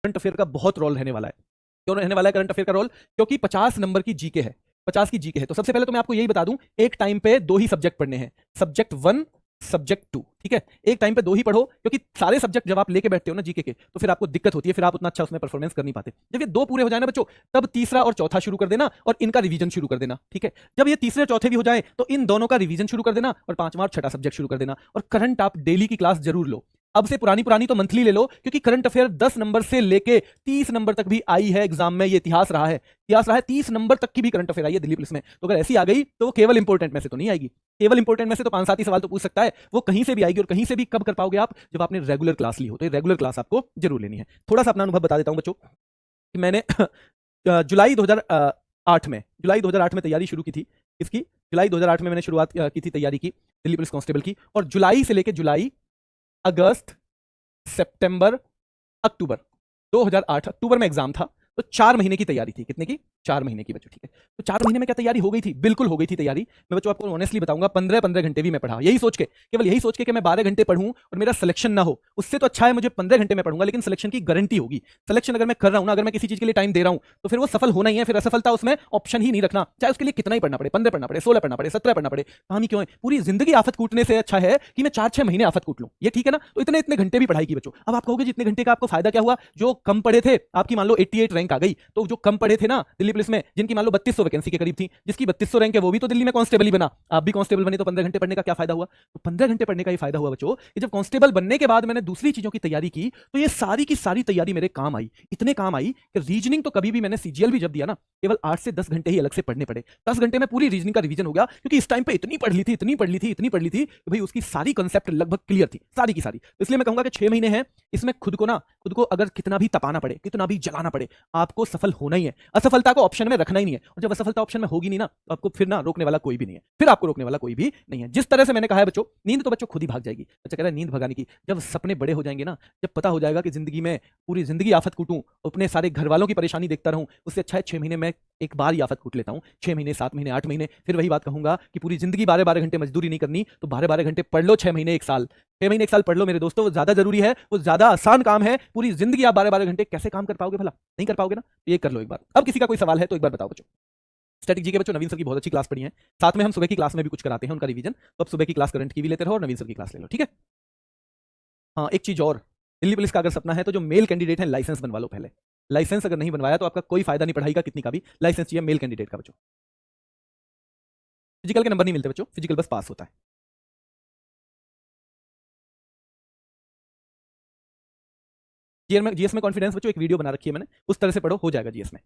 Current affair का बहुत role रहने वाला है। क्यों रहने वाला है करंट अफेयर का रोल? क्योंकि 50 नंबर की जीके है, 50 की जीके है। तो सबसे पहले तो मैं आपको यही बता दूं, एक टाइम पे दो ही सब्जेक्ट पढ़ने हैं, सब्जेक्ट 1 सब्जेक्ट 2, ठीक है। एक टाइम पे दो ही पढ़ो, क्योंकि सारे सब्जेक्ट जब आप लेके बैठते हो ना जीके के, तो फिर आपको दिक्कत होती है, फिर आप उतना अच्छा उसमें परफॉर्मेंस कर नहीं पाते। जब ये दो पूरे हो जाए ना बच्चों, तब तीसरा और चौथा शुरू कर देना और इनका रिवीजन शुरू कर देना, ठीक है। जब ये तीसरे चौथे भी हो जाए तो इन दोनों का रिवीजन शुरू कर देना और पांचवा और छठा सब्जेक्ट शुरू कर देना। और करंट आप डेली की क्लास जरूर लो। अब से पुरानी पुरानी तो मंथली ले लो, क्योंकि करंट अफेयर 10 नंबर से लेके 30 नंबर तक भी आई है एग्जाम में। ये इतिहास रहा है, 30 नंबर तक की भी करंट अफेयर आई है दिल्ली पुलिस में। तो अगर ऐसी आ गई तो वो केवल इंपोर्टेंट में से तो नहीं आएगी, केवल इंपोर्टेंट में से तो 5-7 ही सवाल तो पूछ सकता है, वो कहीं से भी आएगी। और कहीं से भी कब कर पाओगे आप? जब आपने रेगुलर क्लास ली हो। तो ये रेगुलर क्लास आपको जरूर लेनी है। थोड़ा सा अपना अनुभव बता देता हूं बच्चों कि मैंने जुलाई 2008 में तैयारी शुरू की थी। इसकी जुलाई 2008 में मैंने शुरुआत की थी तैयारी की दिल्ली पुलिस कांस्टेबल की। और जुलाई से लेकर जुलाई, अगस्त, सितंबर, अक्टूबर, 2008 अक्टूबर में एग्जाम था। तो 4 महीने की तैयारी थी। कितने की? 4 महीने की बच्चों, ठीक है। तो 4 महीने में क्या तैयारी हो गई थी? बिल्कुल हो गई थी तैयारी। मैं बच्चों आपको ऑनेस्टली बताऊंगा, 15-15 घंटे भी मैं पढ़ा, यही सोच के, केवल यही सोच के कि मैं 12 घंटे पढ़ूं और मेरा सिलेक्शन ना हो। उससे तो अच्छा है मुझे 15 घंटे में पढ़ूंगा, लेकिन सिलेक्शन की गारंटी होगी। सिलेक्शन अगर मैं कर रहा हूं ना, अगर मैं किसी चीज के लिए टाइम दे रहा हूं, तो फिर वो सफल होना ही है। फिर असफलता उसमें ऑप्शन ही नहीं रखना, चाहे उसके लिए कितना ही पढ़ना पड़े, 15 पढ़ना पड़े, 16 पढ़ना पड़े, 17 पढ़ना पड़े। कहानी क्यों है? पूरी जिंदगी आफत कूटने से अच्छा है कि मैं 4-6 महीने आफत कूट लूं। ये ठीक है ना? तो इतने इतने घंटे भी पढ़ाई की बच्चों। अब आप कहोगे जितने घंटे का आपको फायदा क्या हुआ? जो कम पढ़े थे, आपकी मान लो 88 रैंक आ गई, तो जो कम पढ़े थे ना दिल्ली पुलिस में, जिनकी मान लो 3200 वैकेंसी के करीब थी, जिसकी 3200 रैंक है, वो भी तो दिल्ली में कांस्टेबल ही बना। आप भी कांस्टेबल बने, तो 15 घंटे पढ़ने का क्या फायदा हुआ? तो 15 घंटे पढ़ने का ही फायदा हुआ बच्चों कि जब कांस्टेबल बनने के बाद मैंने दूसरी चीजों की तैयारी की, तो ये सारी की सारी तैयारी मेरे काम आई। इतने काम आई कि रीजनिंग तो कभी भी मैंने सीजीएल भी जब दिया ना, केवल 8 से 10 घंटे ही अलग से पढ़ने पड़े। 10 घंटे में पूरी रीजनिंग का रिवीजन हो गया, क्योंकि इस टाइम पे इतनी पढ़ ली थी, इतनी पढ़ ली थी, इतनी पढ़ ली थी कि भाई उसकी सारी कंसेप्ट लगभग क्लियर थी, सारी की सारी। तो इसलिए मैं कहूंगा कि 6 महीने हैं, इसमें खुद को अगर कितना भी तपाना पड़े, कितना भी जलाना पड़े, आपको सफल होना ही है। असफलता को ऑप्शन में रखना ही नहीं है। और जब असफलता ऑप्शन में होगी नहीं ना, तो आपको फिर ना रोकने वाला कोई भी नहीं है, फिर आपको रोकने वाला कोई भी नहीं है। जिस तरह से मैंने कहा है बच्चों, नींद तो बच्चों खुद ही भाग जाएगी। बच्चा कह रहा है नींद भगाने की, जब सपने बड़े हो जाएंगे ना, जब पता हो जाएगा कि जिंदगी में पूरी जिंदगी आफत कूटूं, अपने सारे घर वालों की परेशानी देखता रहूं, उससे अच्छा है 6 महीने में एक बार ही आफत कूट लेता हूं। 6 महीने, 7 महीने, 8 महीने, फिर वही बात कहूंगा कि पूरी जिंदगी 12-12 घंटे मजदूरी नहीं करनी, तो 12-12 घंटे पढ़ लो। 6 महीने, 1 साल, 6 महीने 1 साल पढ़ लो मेरे दोस्तों, वो ज्यादा जरूरी है, वो ज्यादा आसान काम है। पूरी जिंदगी आप 12-12 घंटे कैसे काम कर पाओगे? भला नहीं कर पाओगे ना? ये कर लो एक बार। अब किसी का कोई सवाल है तो एक बार बताओ बच्चों। स्टैटिक जी के बच्चों नवीन सर की बहुत अच्छी क्लास पढ़ी है, साथ में हम सुबह की क्लास में भी कुछ कराते हैं उनका रिवीजन। तो अब सुबह की क्लास करंट की भी लेते रहो और नवीन सर की क्लास ले लो, ठीक है। हाँ, एक चीज और, दिल्ली पुलिस का अगर सपना है तो जो मेल कैंडिडेट है लाइसेंस बनवा लो पहले। लाइसेंस अगर नहीं बनवाया तो आपका कोई फायदा नहीं पढ़ाई का, कितनी का भी। लाइसेंस चाहिए मेल कैंडिडेट का बच्चों। फिजिकल के नंबर नहीं मिलते बच्चों, फिजिकल बस पास होता है। जीएस में कॉन्फिडेंस बच्चों एक वीडियो बना रखी है मैंने, उस तरह से पढ़ो, हो जाएगा जीएस में।